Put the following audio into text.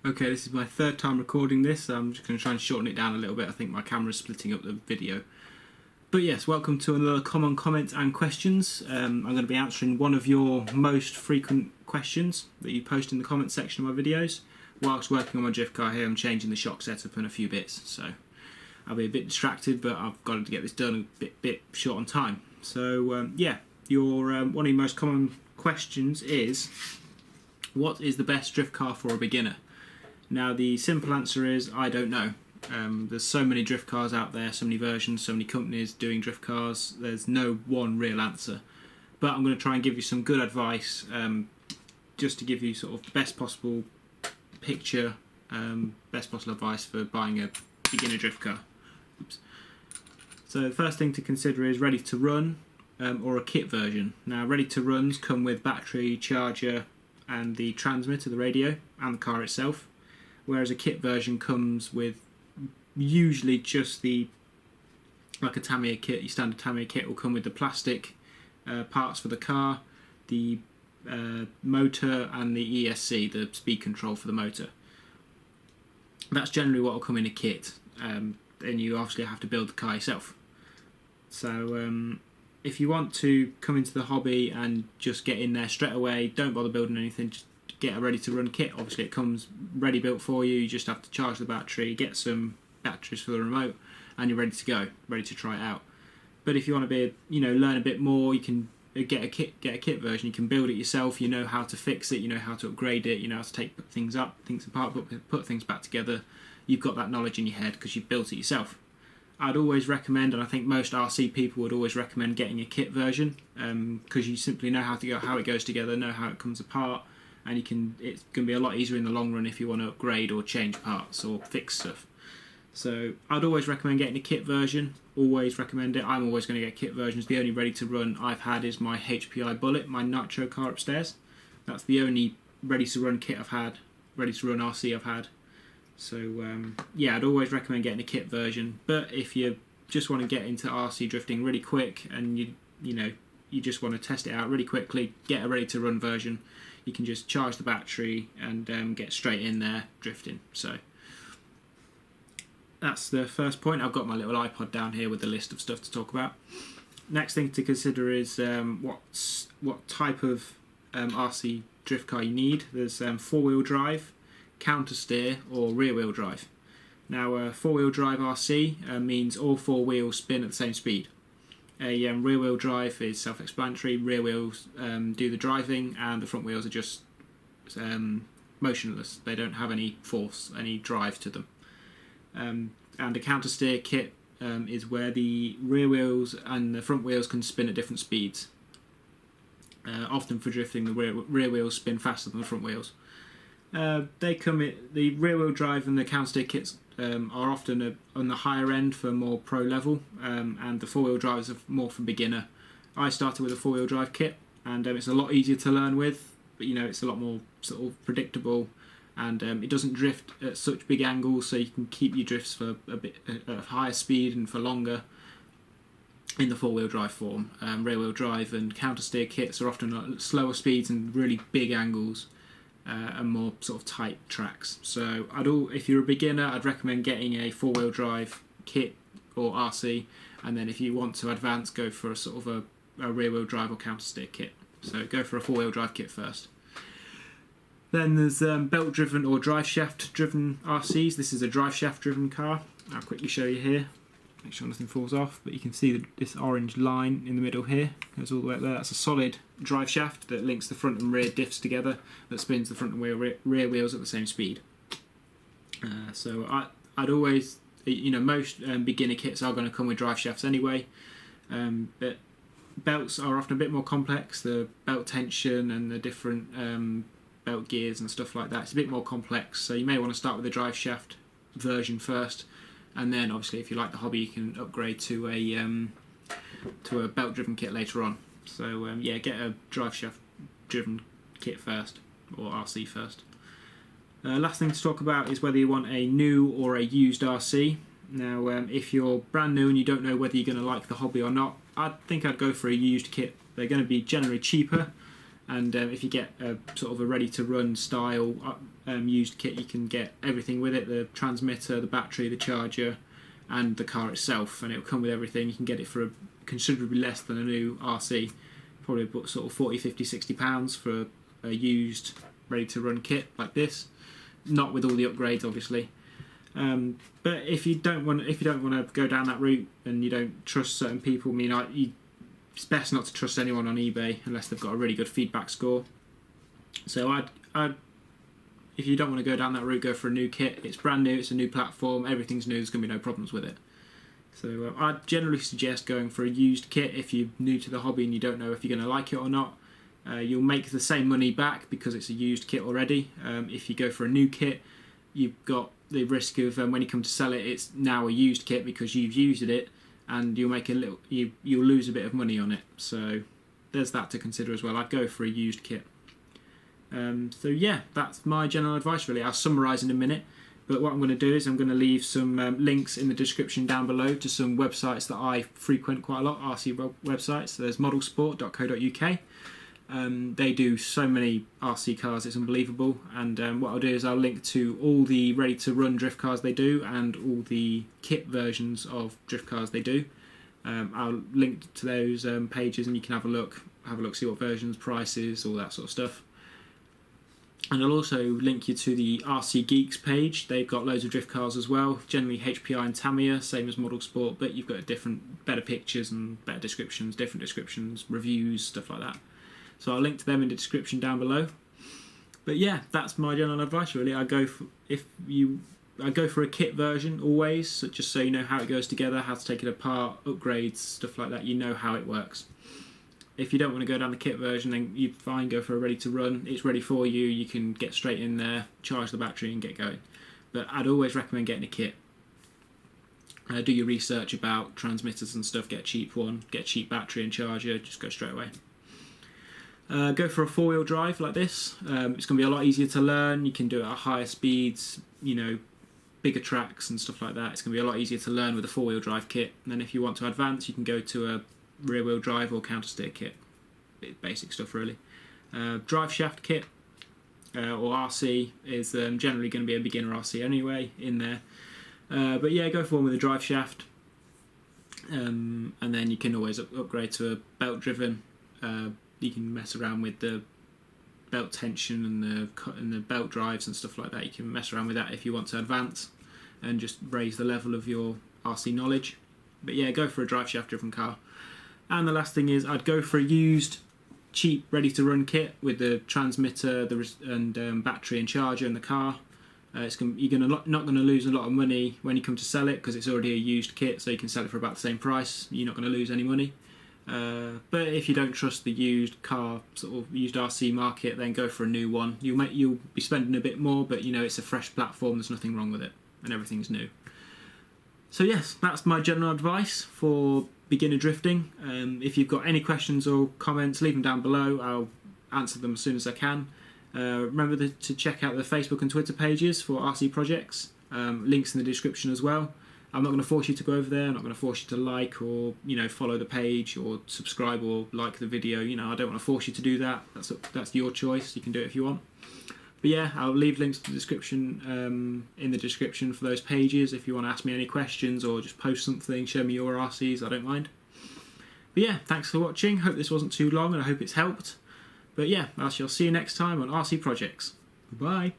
Okay, this is my third time recording this. I'm just going to try and shorten it down a little bit. I think my camera's splitting up the video. But yes, welcome to another common comments and questions. I'm going to be answering one of your most frequent questions that you post in the comment section of my videos. Whilst working on my drift car here, I'm changing the shock setup and a few bits, so I'll be a bit distracted, but I've got to get this done a bit short on time. So yeah, one of your most common questions is, what is the best drift car for a beginner? Now, the simple answer is, I don't know. There's so many drift cars out there, so many versions, so many companies doing drift cars. There's no one real answer. But I'm going to try and give you some good advice, just to give you sort of the best possible picture, best possible advice for buying a beginner drift car. Oops. So the first thing to consider is ready to run, or a kit version. Now, ready to runs come with battery, charger, and the transmitter, the radio, and the car itself. Whereas a kit version comes with usually just like a Tamiya kit. Your standard Tamiya kit will come with the plastic parts for the car, the motor, and the ESC, the speed control for the motor. That's generally what will come in a kit, and you obviously have to build the car yourself. So if you want to come into the hobby and just get in there straight away, don't bother building anything, just get a ready-to-run kit. Obviously it comes ready-built for you. You just have to charge the battery, get some batteries for the remote, and you're ready to go, ready to try it out. But if you want to learn a bit more, you can get a kit version. You can build it yourself. You know how to fix it. You know how to upgrade it. You know how to take things apart, put things back together. You've got that knowledge in your head because you've built it yourself. I'd always recommend, and I think most RC people would always recommend, getting a kit version, because you simply know how it goes together, know how it comes apart. And it's going to be a lot easier in the long run if you want to upgrade or change parts or fix stuff. So I'd always recommend getting a kit version. Always recommend it. I'm always going to get kit versions. The only ready-to-run I've had is my HPI Bullet, my Nitro car upstairs. That's the only ready-to-run kit I've had, ready-to-run RC I've had. So yeah, I'd always recommend getting a kit version. But if you just want to get into RC drifting really quick and you just want to test it out really quickly, get a ready-to-run version. You can just charge the battery and get straight in there drifting. So that's the first point. I've got my little iPod down here with a list of stuff to talk about. Next thing to consider is what type of RC drift car you need. There's four-wheel drive, counter steer, or rear-wheel drive. Now, four-wheel drive RC means all four wheels spin at the same speed. A rear-wheel drive is self-explanatory. Rear wheels do the driving, and the front wheels are just motionless. They don't have any force, any drive to them. And a counter-steer kit is where the rear wheels and the front wheels can spin at different speeds. Often for drifting, the rear wheels spin faster than the front wheels. The rear-wheel drive and the counter-steer kits are often on the higher end for more pro level, and the four-wheel drives are more for beginner. I started with a four-wheel drive kit, and it's a lot easier to learn with, but it's a lot more sort of predictable, and it doesn't drift at such big angles, so you can keep your drifts for a bit at higher speed and for longer in the four-wheel drive form. Rear-wheel drive and counter-steer kits are often at slower speeds and really big angles. And more sort of tight tracks. So if you're a beginner, I'd recommend getting a four-wheel drive kit or RC, and then if you want to advance, go for a sort of a rear-wheel drive or counter-steer kit. So go for a four-wheel drive kit first. Then there's belt-driven or drive shaft-driven RCs. This is a drive shaft-driven car. I'll quickly show you here. Make sure nothing falls off, but you can see this orange line in the middle here goes all the way up there. That's a solid drive shaft that links the front and rear diffs together, that spins the front and rear wheels at the same speed. So I'd always, most beginner kits are going to come with drive shafts anyway, but belts are often a bit more complex. The belt tension and the different belt gears and stuff like that, it's a bit more complex, so you may want to start with the drive shaft version first. And then, obviously, if you like the hobby, you can upgrade to a belt-driven kit later on. So, yeah, get a drive shaft-driven kit first, or RC first. Last thing to talk about is whether you want a new or a used RC. Now, if you're brand new and you don't know whether you're going to like the hobby or not, I think I'd go for a used kit. They're going to be generally cheaper, And if you get a sort of a ready-to-run style used kit, you can get everything with it: the transmitter, the battery, the charger, and the car itself. And it'll come with everything. You can get it for considerably less than a new RC, probably about sort of 40, 50, 60 pounds for a used ready-to-run kit like this. Not with all the upgrades, obviously. But if you don't want to go down that route and you don't trust certain people, I mean, it's best not to trust anyone on eBay unless they've got a really good feedback score. So if you don't want to go down that route, go for a new kit. It's brand new, it's a new platform, everything's new, there's going to be no problems with it. So I'd generally suggest going for a used kit if you're new to the hobby and you don't know if you're going to like it or not. You'll make the same money back because it's a used kit already. If you go for a new kit, you've got the risk of when you come to sell it, it's now a used kit because you've used it, and you'll lose a bit of money on it. So there's that to consider as well. I'd go for a used kit. So yeah, that's my general advice really. I'll summarise in a minute, but what I'm going to do is I'm going to leave some links in the description down below to some websites that I frequent quite a lot, RC websites. So there's modelsport.co.uk. They do so many RC cars, it's unbelievable. And what I'll do is I'll link to all the ready-to-run drift cars they do and all the kit versions of drift cars they do. I'll link to those pages and you can have a look, see what versions, prices, all that sort of stuff. And I'll also link you to the RC Geeks page. They've got loads of drift cars as well, generally HPI and Tamiya, same as Model Sport, but you've got better pictures and better descriptions, different descriptions, reviews, stuff like that. So I'll link to them in the description down below. But yeah, that's my general advice really. I go for a kit version always, so just so you know how it goes together, how to take it apart, upgrades, stuff like that. You know how it works. If you don't want to go down the kit version, then you fine, go for a ready to run. It's ready for you. You can get straight in there, charge the battery and get going. But I'd always recommend getting a kit. Do your research about transmitters and stuff, get a cheap one, get a cheap battery and charger, just go straight away. Go for a four-wheel drive like this. It's going to be a lot easier to learn. You can do it at higher speeds, bigger tracks and stuff like that. It's going to be a lot easier to learn with a four-wheel drive kit. And then if you want to advance, you can go to a rear-wheel drive or counter-steer kit. Basic stuff really. Drive shaft kit or RC is generally going to be a beginner RC anyway in there. But yeah, go for one with a drive shaft. And then you can always upgrade to a belt-driven. You can mess around with the belt tension and the belt drives and stuff like that. You can mess around with that if you want to advance and just raise the level of your RC knowledge. But yeah, go for a drive shaft driven car. And the last thing is I'd go for a used, cheap, ready to run kit with the transmitter, and battery and charger in the car. You're not going to lose a lot of money when you come to sell it because it's already a used kit, so you can sell it for about the same price. You're not going to lose any money. But if you don't trust the used car, sort of used RC market, then go for a new one. You'll be spending a bit more, but it's a fresh platform. There's nothing wrong with it, and everything's new. So yes, that's my general advice for beginner drifting. If you've got any questions or comments, leave them down below. I'll answer them as soon as I can. Remember to check out the Facebook and Twitter pages for RC projects. Links in the description as well. I'm not going to force you to go over there. I'm not going to force you to like or follow the page or subscribe or like the video. I don't want to force you to do that. That's your choice. You can do it if you want. But yeah, I'll leave links to the description in the description for those pages if you want to ask me any questions or just post something, show me your RCs. I don't mind. But yeah, thanks for watching. Hope this wasn't too long and I hope it's helped. But yeah, I shall see you next time on RC Projects. Goodbye.